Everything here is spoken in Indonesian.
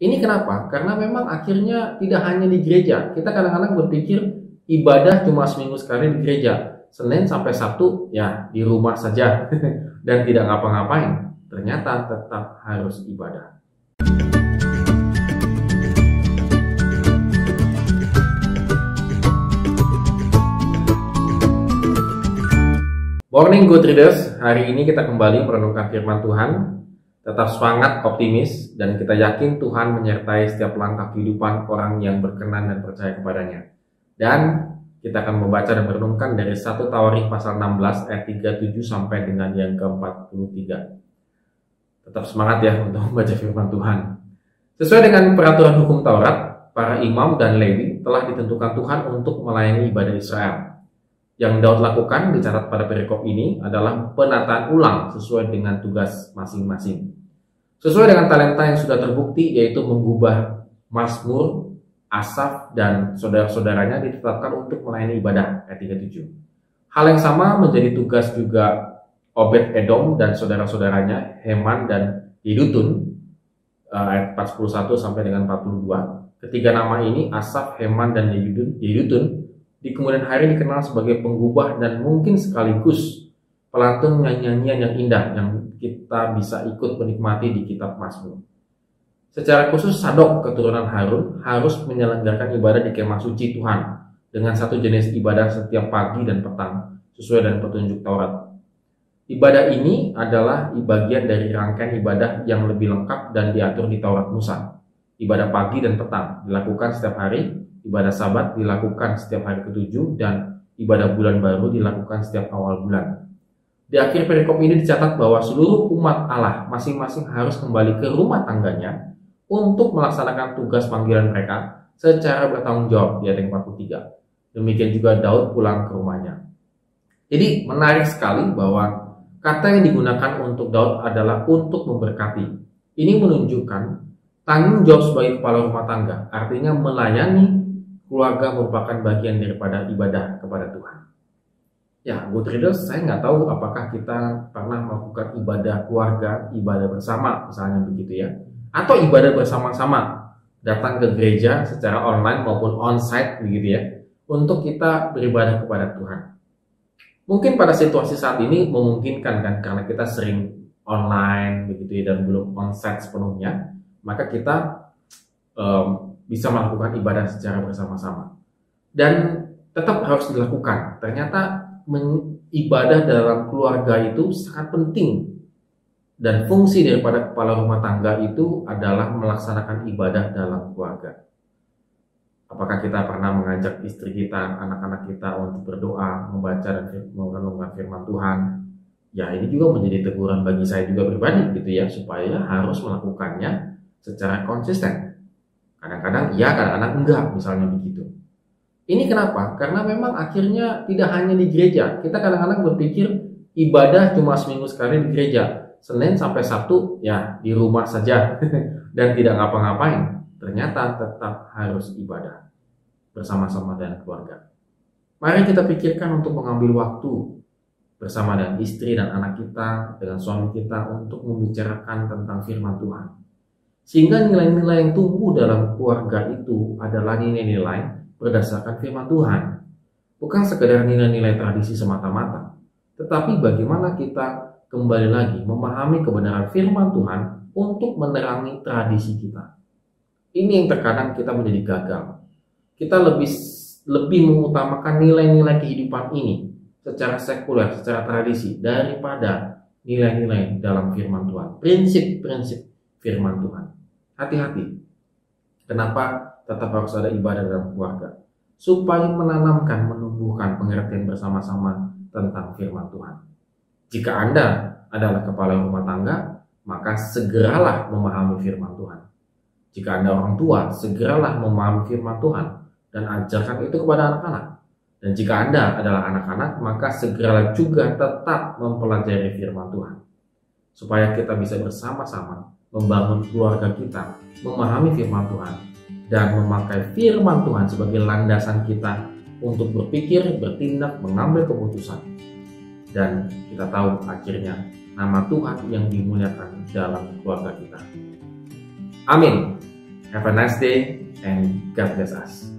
Ini kenapa? Karena memang akhirnya tidak hanya di gereja. Kita kadang-kadang berpikir ibadah cuma seminggu sekali di gereja. Senin sampai Sabtu ya di rumah saja dan tidak ngapa-ngapain. Ternyata tetap harus ibadah. Morning Good Readers, hari ini kita kembali merenungkan firman Tuhan. Tetap semangat, optimis, dan kita yakin Tuhan menyertai setiap langkah kehidupan orang yang berkenan dan percaya kepadanya. Dan kita akan membaca dan merenungkan dari 1 Tawarikh pasal 16 ayat 37 sampai dengan yang ke-43. Tetap semangat ya untuk membaca firman Tuhan. Sesuai dengan peraturan hukum Taurat, para imam dan Lewi telah ditentukan Tuhan untuk melayani ibadah Israel. Yang Daud lakukan dicatat pada perikop ini adalah penataan ulang sesuai dengan tugas masing-masing. Sesuai dengan talenta yang sudah terbukti, yaitu mengubah Mazmur, Asaf, dan saudara-saudaranya ditetapkan untuk melayani ibadah, ayat 37. Hal yang sama menjadi tugas juga Obed Edom dan saudara-saudaranya, Heman dan Yedutun, ayat 41 sampai dengan 42. Ketiga nama ini, Asaf, Heman, dan Yedutun, di kemudian hari dikenal sebagai penggubah dan mungkin sekaligus pelantun nyanyian yang indah yang kita bisa ikut menikmati di kitab Mazmur. Secara khusus Sadok keturunan Harun harus menyelenggarakan ibadah di kemah suci Tuhan dengan satu jenis ibadah setiap pagi dan petang sesuai dengan petunjuk Taurat. Ibadah ini adalah bagian dari rangkaian ibadah yang lebih lengkap dan diatur di Taurat Musa. Ibadah pagi dan petang dilakukan setiap hari. Ibadah Sabat dilakukan setiap hari ke-7 dan ibadah bulan baru dilakukan setiap awal bulan. Di akhir perikop ini dicatat bahwa seluruh umat Allah masing-masing harus kembali ke rumah tangganya untuk melaksanakan tugas panggilan mereka secara bertanggung jawab di ayat 43. Demikian juga Daud pulang ke rumahnya. Jadi menarik sekali bahwa kata yang digunakan untuk Daud adalah untuk memberkati. Ini menunjukkan tanggung jawab sebagai kepala rumah tangga, artinya melayani keluarga merupakan bagian daripada ibadah kepada Tuhan. Ya, Good Readers, saya nggak tahu apakah kita pernah melakukan ibadah keluarga, ibadah bersama, misalnya begitu ya, atau ibadah bersama-sama, datang ke gereja secara online maupun onsite begitu ya, untuk kita beribadah kepada Tuhan. Mungkin pada situasi saat ini memungkinkan kan, karena kita sering online begitu ya, dan belum onsite sepenuhnya, maka kita bisa melakukan ibadah secara bersama-sama dan tetap harus dilakukan. Ternyata ibadah dalam keluarga itu sangat penting dan fungsi daripada kepala rumah tangga itu adalah melaksanakan ibadah dalam keluarga. Apakah kita pernah mengajak istri kita, anak-anak kita untuk berdoa, membaca dan merenungkan firman Tuhan? Ya, ini juga menjadi teguran bagi saya juga pribadi gitu ya, supaya harus melakukannya secara konsisten. Kadang-kadang iya, kadang-kadang enggak, misalnya begitu. Ini kenapa? Karena memang akhirnya tidak hanya di gereja. Kita kadang-kadang berpikir ibadah cuma seminggu sekali di gereja. Senin sampai Sabtu ya di rumah saja dan tidak ngapa-ngapain. Ternyata tetap harus ibadah bersama-sama dengan keluarga. Mari kita pikirkan untuk mengambil waktu bersama dengan istri dan anak kita, dengan suami kita untuk membicarakan tentang firman Tuhan. Sehingga nilai-nilai yang tumbuh dalam keluarga itu adalah nilai-nilai berdasarkan firman Tuhan. Bukan sekedar nilai-nilai tradisi semata-mata, tetapi bagaimana kita kembali lagi memahami kebenaran firman Tuhan untuk menerangi tradisi kita. Ini yang terkadang kita menjadi gagal. Kita lebih mengutamakan nilai-nilai kehidupan ini secara sekuler, secara tradisi, daripada nilai-nilai dalam firman Tuhan, prinsip-prinsip firman Tuhan. Hati-hati. Kenapa tetap harus ada ibadah dalam keluarga? Supaya menanamkan, menumbuhkan pengertian bersama-sama tentang firman Tuhan. Jika Anda adalah kepala rumah tangga, maka segeralah memahami firman Tuhan. Jika Anda orang tua, segeralah memahami firman Tuhan dan ajarkan itu kepada anak-anak. Dan jika Anda adalah anak-anak, maka segeralah juga tetap mempelajari firman Tuhan. Supaya kita bisa bersama-sama membangun keluarga kita, memahami firman Tuhan, dan memakai firman Tuhan sebagai landasan kita untuk berpikir, bertindak, mengambil keputusan. Dan kita tahu akhirnya nama Tuhan yang dimuliakan dalam keluarga kita. Amin. Have a nice day and God bless us.